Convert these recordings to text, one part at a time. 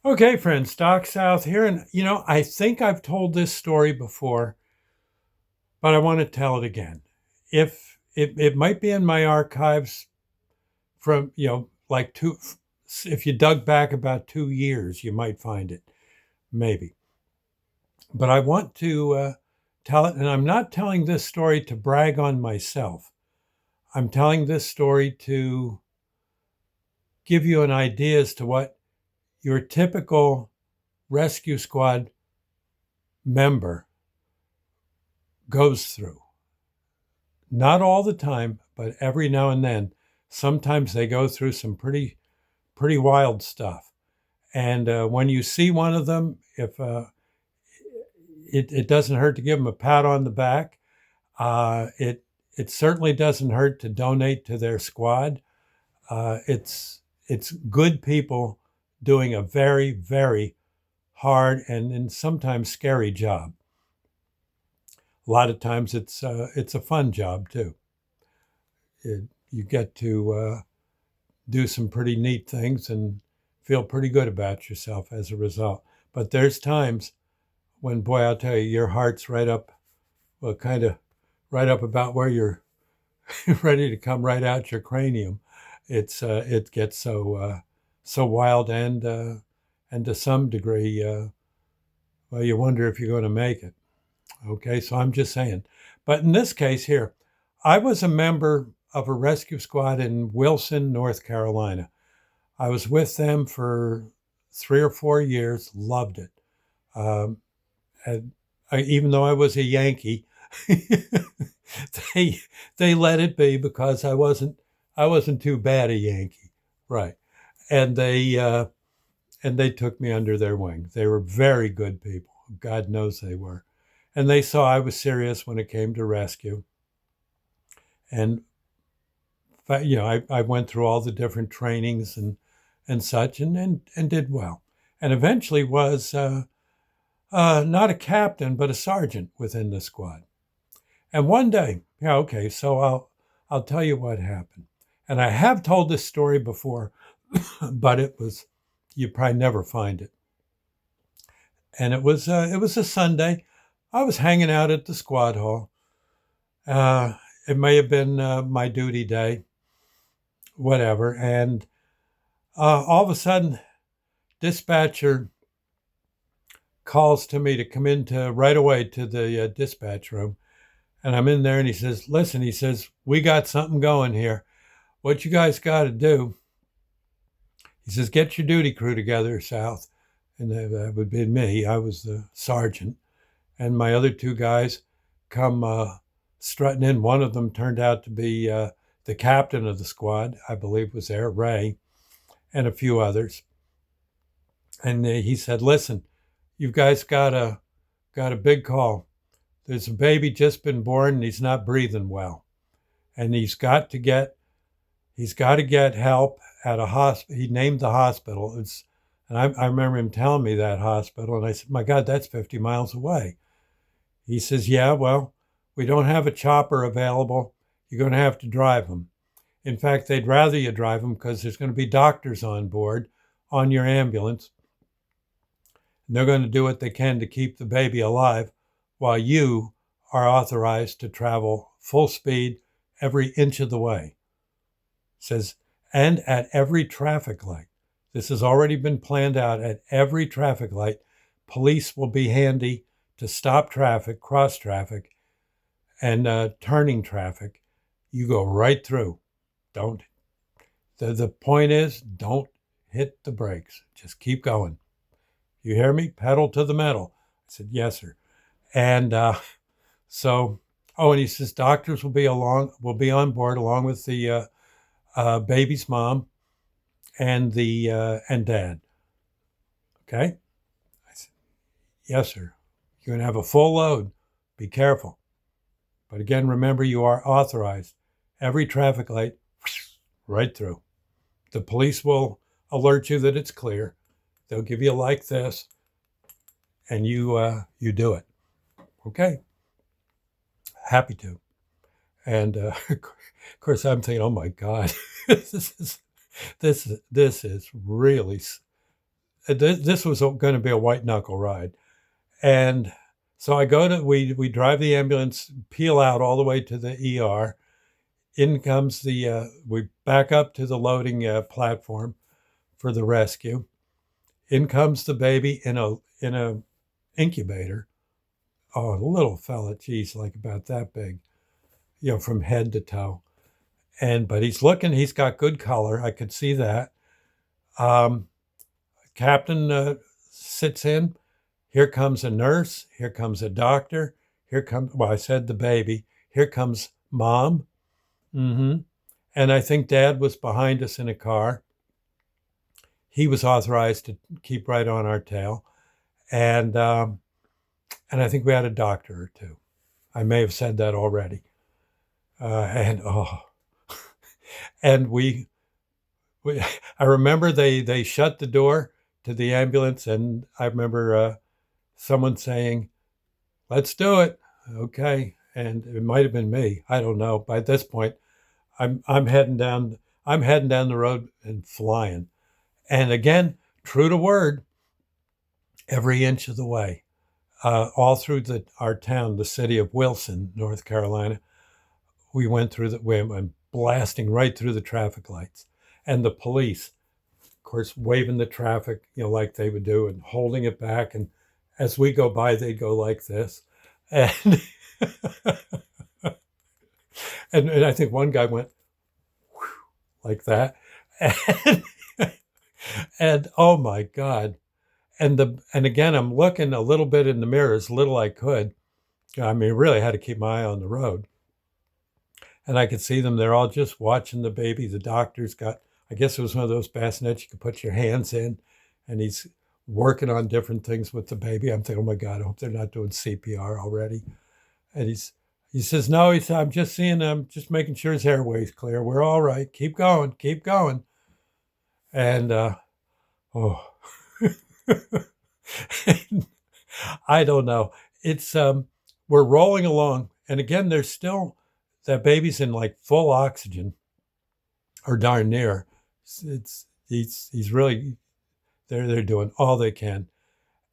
Okay, friends, Doc South here. And, I think I've told this story before, but I want to tell it again. If it might be in my archives from, like if you dug back about 2 years, you might find it, maybe. But I want to tell it. And I'm not telling this story to brag on myself. I'm telling this story to give you an idea as to what your typical rescue squad member goes through. Not all the time, but every now and then. Sometimes they go through some pretty wild stuff. And when you see one of them, if it doesn't hurt to give them a pat on the back. It certainly doesn't hurt to donate to their squad. It's good people doing a very very hard and sometimes scary job. A lot of times it's a fun job too. You get to do some pretty neat things and feel pretty good about yourself as a result. But there's times when, boy, I'll tell you, your heart's right up, well, kind of right up about where you're ready to come right out your cranium. It gets so wild and to some degree, well, you wonder if you're going to make it. Okay, so I'm just saying. But in this case here, I was a member of a rescue squad in Wilson, North Carolina. I was with them for 3 or 4 years, loved it. Um, and even though I was a Yankee, they they let it be because I wasn't too bad a Yankee, right? And they took me under their wing. They were very good people. God knows they were, and they saw I was serious when it came to rescue. And I went through all the different trainings and such, and did well, and eventually was not a captain but a sergeant within the squad. And one day, yeah, okay, so I'll tell you what happened. And I have told this story before, but you probably never find it. And it was a Sunday. I was hanging out at the squad hall. Uh, it may have been my duty day, whatever. And all of a sudden, dispatcher calls to me to come into right away to the dispatch room. And I'm in there and he says, listen, he says, we got something going here. What you guys got to do, he says, get your duty crew together, South. And that would be me. I was the sergeant. And my other two guys come strutting in. One of them turned out to be the captain of the squad, I believe was there, Ray, and a few others. And he said, listen, you guys got a big call. There's a baby just been born and he's not breathing well. And he's got to get help at a hospital. He named the hospital. And I remember him telling me that hospital. And I said, my God, that's 50 miles away. He says, yeah, well, we don't have a chopper available. You're going to have to drive them. In fact, they'd rather you drive them because there's going to be doctors on board on your ambulance. And they're going to do what they can to keep the baby alive while you are authorized to travel full speed every inch of the way. It says, and at every traffic light. This has already been planned out. At every traffic light, police will be handy to stop traffic, cross traffic, and turning traffic. You go right through. Don't. The point is, don't hit the brakes. Just keep going. You hear me? Pedal to the metal. I said, yes, sir. And so, and he says doctors will be on board along with the baby's mom and and dad. Okay. I said, yes, sir. You're gonna have a full load. Be careful. But again, remember you are authorized. Every traffic light, right through. The police will alert you that it's clear. They'll give you like this, and you do it. Okay. Happy to. And of course, I'm thinking, oh my God, this is really this was going to be a white knuckle ride. And so we drive the ambulance, peel out all the way to the ER. In comes we back up to the loading platform for the rescue. In comes the baby in a incubator. Oh, a little fella, geez, like about that big, from head to toe. But he's got good color. I could see that. Um, Captain sits in. Here comes a nurse. Here comes a doctor. Well, I said the baby. Here comes mom. Mm-hmm. And I think dad was behind us in a car. He was authorized to keep right on our tail. And I think we had a doctor or two. I may have said that already. And oh, and I remember they shut the door to the ambulance, and I remember someone saying, "Let's do it." Okay, and it might have been me. I don't know. By this point, I'm heading down. I'm heading down the road and flying. And again, true to word, every inch of the way, all through our town, the city of Wilson, North Carolina. We went blasting right through the traffic lights, and the police, of course, waving the traffic, like they would do, and holding it back. And as we go by, they'd go like this, and and I think one guy went like that, and, and oh my God, and again, I'm looking a little bit in the mirror as little I could. I mean, really had to keep my eye on the road. And I could see them. They're all just watching the baby. The doctor's got, I guess it was one of those bassinets you could put your hands in, and he's working on different things with the baby. I'm thinking, oh my God, I hope they're not doing CPR already. And he says, no, I'm just I'm just making sure his airway's clear. We're all right. Keep going, keep going. And, I don't know. It's, we're rolling along. And again, there's still, that baby's in like full oxygen, or darn near. He's really, they're doing all they can.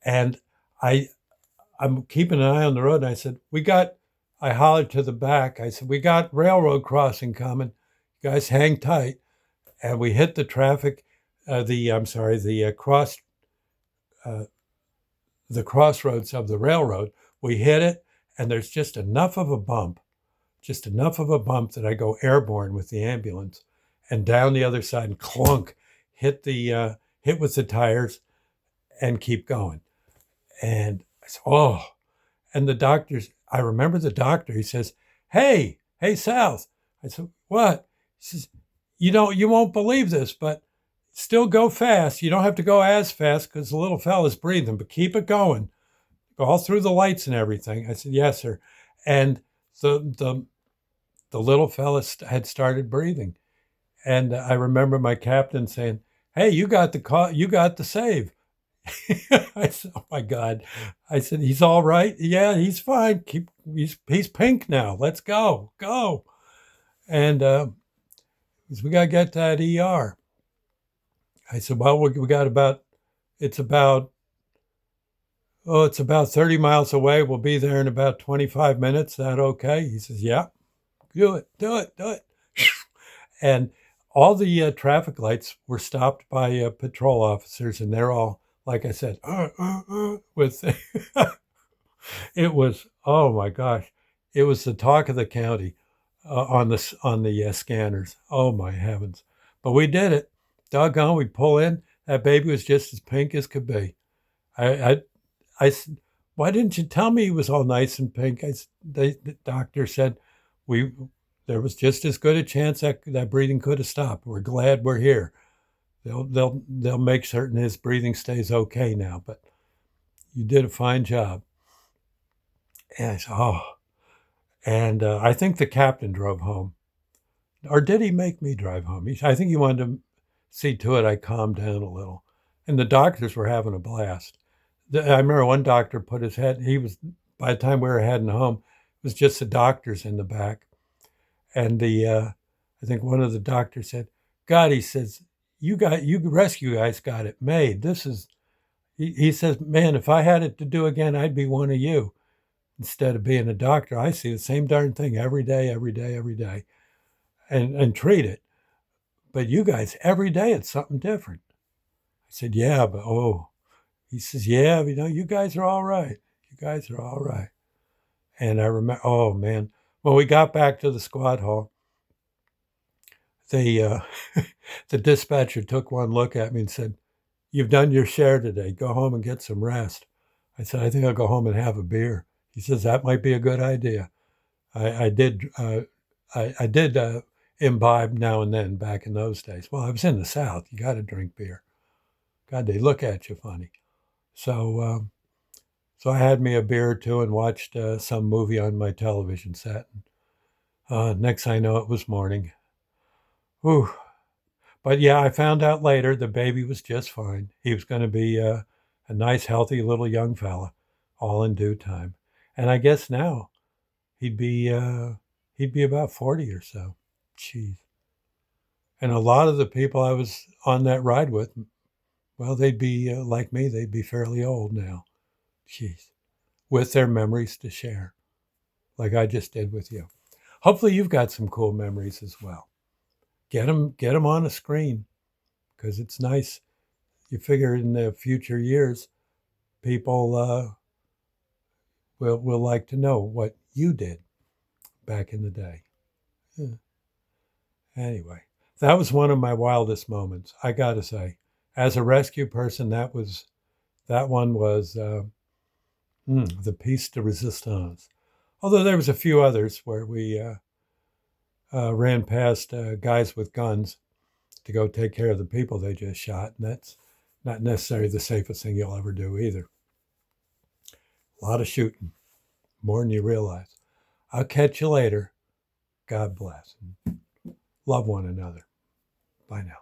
And I'm keeping an eye on the road. And I said, I hollered to the back. I said, we got railroad crossing coming. You guys hang tight. And we hit the traffic, the crossroads of the railroad. We hit it, and there's just enough of a bump that I go airborne with the ambulance, and down the other side, and clunk, hit with the tires, and keep going. And I said, oh, and I remember the doctor, he says, hey, South. I said, what? He says, you won't believe this, but still go fast. You don't have to go as fast because the little fella's breathing, but keep it going. Go all through the lights and everything. I said, yes, sir. And the little fella had started breathing. And I remember my captain saying, hey, you got the save. I said, oh my God. I said, he's all right. Yeah, he's fine. He's pink now. Let's go. And we got to get to that ER. I said, well, we got it's about 30 miles away. We'll be there in about 25 minutes. Is that okay? He says, yeah, do it. And all the traffic lights were stopped by patrol officers, and they're all, like I said, with, it was, oh my gosh, it was the talk of the county on the scanners. Oh my heavens. But we did it. Doggone, we pull in. That baby was just as pink as could be. I said, why didn't you tell me he was all nice and pink? The doctor said, there was just as good a chance that breathing could have stopped. We're glad we're here. They'll make certain his breathing stays okay now, but you did a fine job. And I said, oh. And I think the captain drove home. Or did he make me drive home? I think he wanted to see to it I calmed down a little. And the doctors were having a blast. I remember one doctor put his head, by the time we were heading home, it was just the doctors in the back. And I think one of the doctors said, God, he says, you rescue guys got it made. This is He says, man, if I had it to do again, I'd be one of you instead of being a doctor. I see the same darn thing every day, every day, every day, and treat it. But you guys, every day it's something different. I said, yeah, but he says, yeah, but, you guys are all right. You guys are all right. And I remember, oh man, when we got back to the squad hall, the the dispatcher took one look at me and said, "You've done your share today. Go home and get some rest." I said, "I think I'll go home and have a beer." He says, "That might be a good idea." I did I did imbibe now and then back in those days. Well, I was in the South. You got to drink beer. God, they look at you funny. So so I had me a beer or two and watched some movie on my television set. Next I know, it was morning. Whew. But yeah, I found out later the baby was just fine. He was going to be a nice, healthy little young fella, all in due time. And I guess now he'd be he'd be about 40 or so. Jeez. And a lot of the people I was on that ride with, well, they'd be like me. They'd be fairly old now. Jeez, with their memories to share, like I just did with you. Hopefully, you've got some cool memories as well. Get them on a screen because it's nice. You figure in the future years, people will like to know what you did back in the day. Yeah. Anyway, that was one of my wildest moments. I got to say, as a rescue person, that one was the piece de resistance. Although there was a few others where we ran past guys with guns to go take care of the people they just shot, and that's not necessarily the safest thing you'll ever do either. A lot of shooting, more than you realize. I'll catch you later. God bless. Love one another. Bye now.